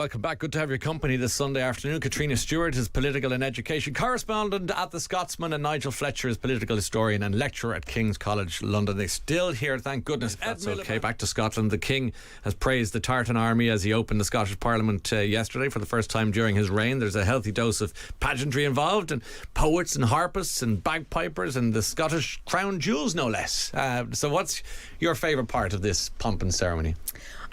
Welcome back. Good to have your company this Sunday afternoon. Catriona Stewart is political and education correspondent at the Scotsman, and Nigel Fletcher is political historian and lecturer at King's College London. They're still here, thank goodness. That's okay. Back to Scotland. The King has praised the Tartan Army as he opened the Scottish Parliament yesterday for the first time during his reign. There's a healthy dose of pageantry involved, and poets and harpists and bagpipers and the Scottish crown jewels, no less. So what's your favourite part of this pomp and ceremony?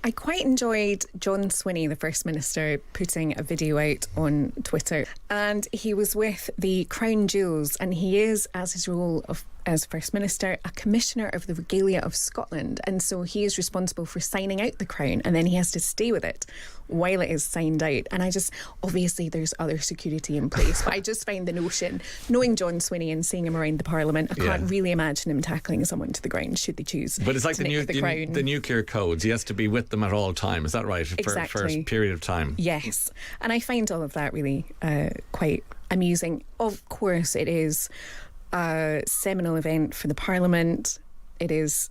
I quite enjoyed John Swinney, the First Minister, putting a video out on Twitter, and he was with the Crown Jewels, and he is, as his role as First Minister, a Commissioner of the Regalia of Scotland, and so he is responsible for signing out the crown, and then he has to stay with it while it is signed out. And obviously there's other security in place, but I just find the notion, knowing John Swinney and seeing him around the Parliament, I can't really imagine him tackling someone to the ground should they choose. But it's like the nuclear codes. He has to be with them at all time. Is that right? Exactly. For a period of time. Yes. And I find all of that really quite amusing. Of course, it is a seminal event for the Parliament. It is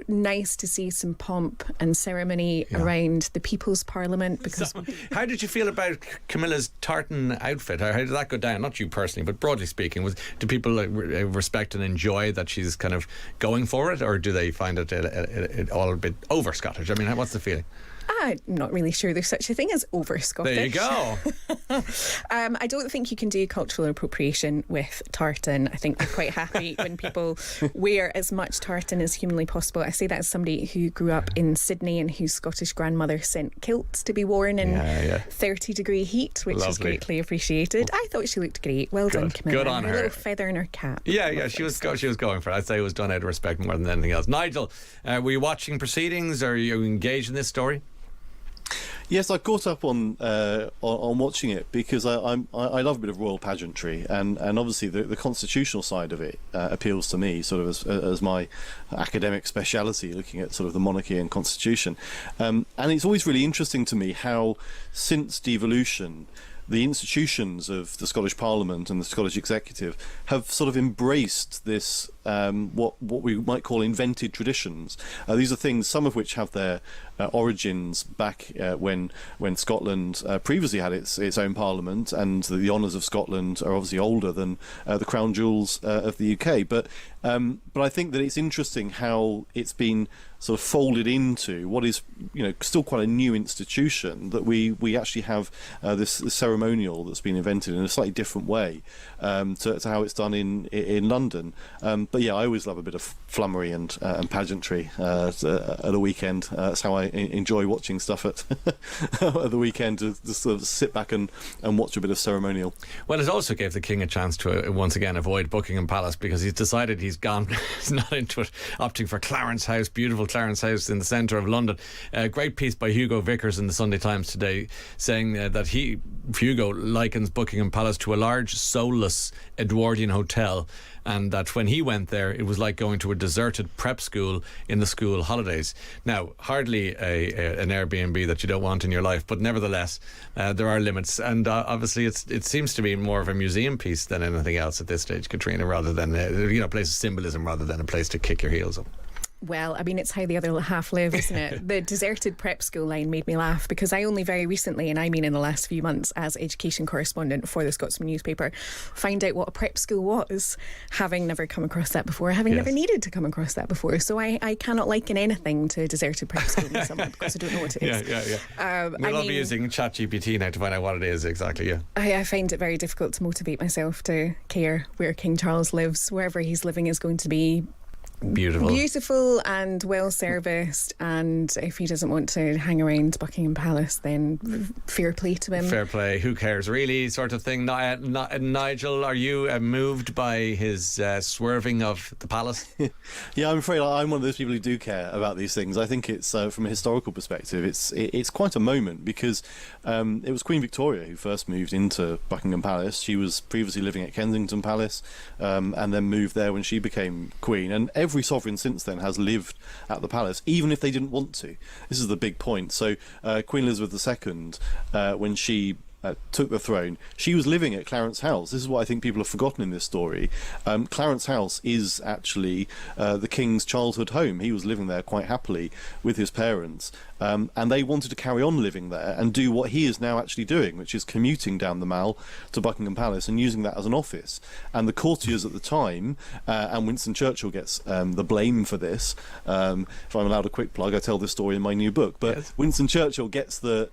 nice to see some pomp and ceremony around the People's Parliament. Because how did you feel about Camilla's tartan outfit? How did that go down? Not you personally, but broadly speaking, do people respect and enjoy that she's kind of going for it, or do they find it all a bit over Scottish? I mean, what's the feeling? I'm not really sure there's such a thing as over Scottish. There you go. I don't think you can do cultural appropriation with tartan. I think they're quite happy when people wear as much tartan as humanly possible. I say that as somebody who grew up in Sydney and whose Scottish grandmother sent kilts to be worn in 30-degree heat, which is greatly appreciated. I thought she looked great. Well done, Camilla. Good on her. A little feather in her cap. Yeah, she was going for it. I'd say it was done out of respect more than anything else. Nigel, were you watching proceedings? Are you engaged in this story? Yes, I caught up on watching it because I love a bit of royal pageantry, and obviously the constitutional side of it appeals to me, sort of as my academic speciality, looking at sort of the monarchy and constitution, and it's always really interesting to me how since devolution the institutions of the Scottish Parliament and the Scottish Executive have sort of embraced this what we might call invented traditions. These are things, some of which have their origins back when Scotland previously had its own Parliament, and the honours of Scotland are obviously older than the crown jewels of the UK. But I think that it's interesting how it's been sort of folded into what is, still quite a new institution, that we actually have this ceremonial that's been invented in a slightly different way to how it's done in London. But yeah, I always love a bit of flummery and pageantry at a weekend. That's how I enjoy watching stuff at the weekend, to sort of sit back and watch a bit of ceremonial. Well, it also gave the King a chance to once again avoid Buckingham Palace, because he's decided he's gone, he's not into it, opting for Clarence House, beautiful Clarence House in the centre of London. A great piece by Hugo Vickers in the Sunday Times today, saying that Hugo likens Buckingham Palace to a large, soulless Edwardian hotel, and that when he went there, it was like going to a deserted prep school in the school holidays. Now, hardly an Airbnb that you don't want in your life, but nevertheless, there are limits, and obviously it seems to be more of a museum piece than anything else at this stage, Catriona, rather than a place of symbolism rather than a place to kick your heels up. Well, I mean, it's how the other half live, isn't it? The deserted prep school line made me laugh, because I only very recently, and I mean in the last few months, as education correspondent for the Scotsman newspaper, find out what a prep school was, having never come across that before, having never needed to come across that before. So I cannot liken anything to a deserted prep school in summer, because I don't know what it is. We'll all be using ChatGPT now to find out what it is exactly, I find it very difficult to motivate myself to care where King Charles lives. Wherever he's living is going to be beautiful and well serviced, and if he doesn't want to hang around Buckingham Palace, then fair play to him. Fair play, who cares really, sort of thing. Nigel, are you moved by his swerving of the palace? Yeah, I'm afraid I'm one of those people who do care about these things. I think it's from a historical perspective, it's quite a moment, because it was Queen Victoria who first moved into Buckingham Palace. She was previously living at Kensington Palace, and then moved there when she became Queen, and every sovereign since then has lived at the palace, even if they didn't want to. This is the big point. So Queen Elizabeth II, when she took the throne, she was living at Clarence House. This is what I think people have forgotten in this story. Clarence House is actually the king's childhood home. He was living there quite happily with his parents, and they wanted to carry on living there and do what he is now actually doing, which is commuting down the Mall to Buckingham Palace and using that as an office. And the courtiers at the time, and Winston Churchill gets the blame for this. If I'm allowed a quick plug, I tell this story in my new book. But yes. Winston Churchill gets the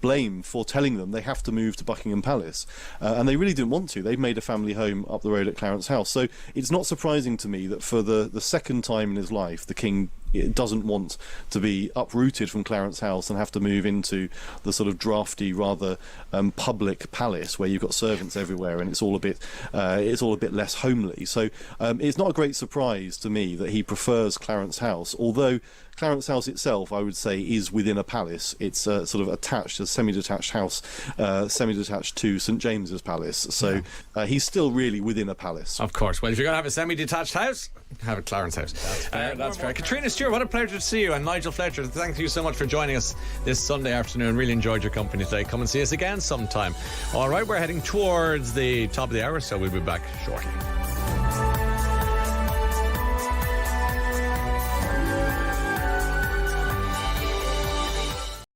blame for telling them they have to move to Buckingham Palace, and they really didn't want to. They've made a family home up the road at Clarence House. So it's not surprising to me that for the second time in his life, the king doesn't want to be uprooted from Clarence House and have to move into the sort of drafty, rather public palace where you've got servants everywhere and it's all a bit less homely. So it's not a great surprise to me that he prefers Clarence House, although Clarence House itself, I would say, is within a palace. It's sort of attached, a semi-detached house, semi-detached to St James's Palace. So he's still really within a palace. Of course. Well, if you're going to have a semi-detached house, have a Clarence House. That's fair. Catriona Stewart, what a pleasure to see you. And Nigel Fletcher, thank you so much for joining us this Sunday afternoon. Really enjoyed your company today. Come and see us again sometime. All right, we're heading towards the top of the hour, so we'll be back shortly.